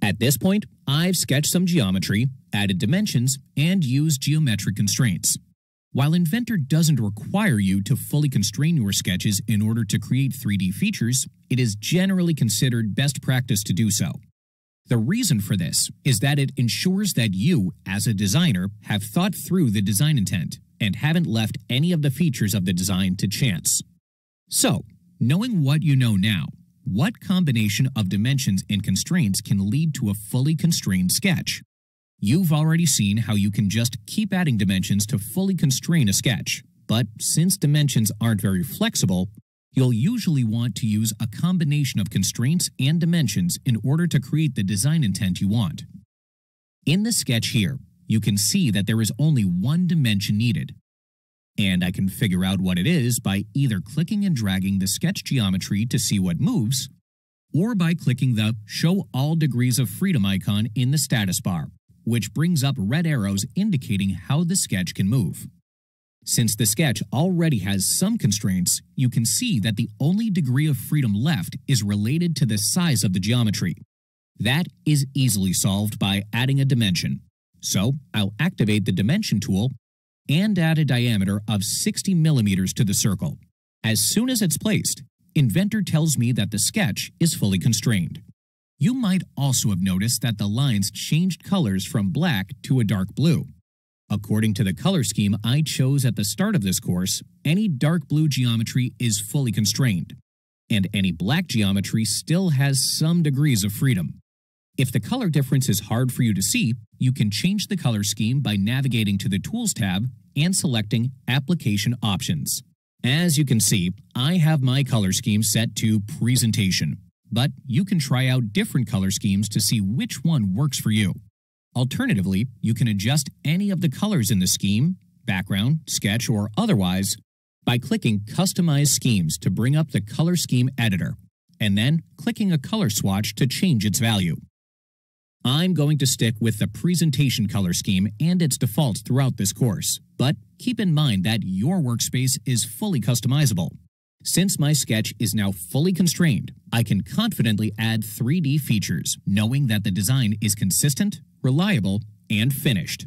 At this point, I've sketched some geometry, added dimensions, and used geometric constraints. While Inventor doesn't require you to fully constrain your sketches in order to create 3D features, it is generally considered best practice to do so. The reason for this is that it ensures that you, as a designer, have thought through the design intent and haven't left any of the features of the design to chance. So, knowing what you know now, what combination of dimensions and constraints can lead to a fully constrained sketch? You've already seen how you can just keep adding dimensions to fully constrain a sketch, but since dimensions aren't very flexible, you'll usually want to use a combination of constraints and dimensions in order to create the design intent you want. In the sketch here, you can see that there is only one dimension needed, and I can figure out what it is by either clicking and dragging the sketch geometry to see what moves, or by clicking the Show All Degrees of Freedom icon in the status bar, which brings up red arrows indicating how the sketch can move. Since the sketch already has some constraints, you can see that the only degree of freedom left is related to the size of the geometry. That is easily solved by adding a dimension. So I'll activate the Dimension tool and add a diameter of 60 millimeters to the circle. As soon as it's placed, Inventor tells me that the sketch is fully constrained. You might also have noticed that the lines changed colors from black to a dark blue. According to the color scheme I chose at the start of this course, any dark blue geometry is fully constrained, and any black geometry still has some degrees of freedom. If the color difference is hard for you to see, you can change the color scheme by navigating to the Tools tab and selecting Application Options. As you can see, I have my color scheme set to Presentation, but you can try out different color schemes to see which one works for you. Alternatively, you can adjust any of the colors in the scheme, background, sketch, or otherwise, by clicking Customize Schemes to bring up the color scheme editor, and then clicking a color swatch to change its value. I'm going to stick with the presentation color scheme and its defaults throughout this course, but keep in mind that your workspace is fully customizable. Since my sketch is now fully constrained, I can confidently add 3D features, knowing that the design is consistent, reliable, and finished.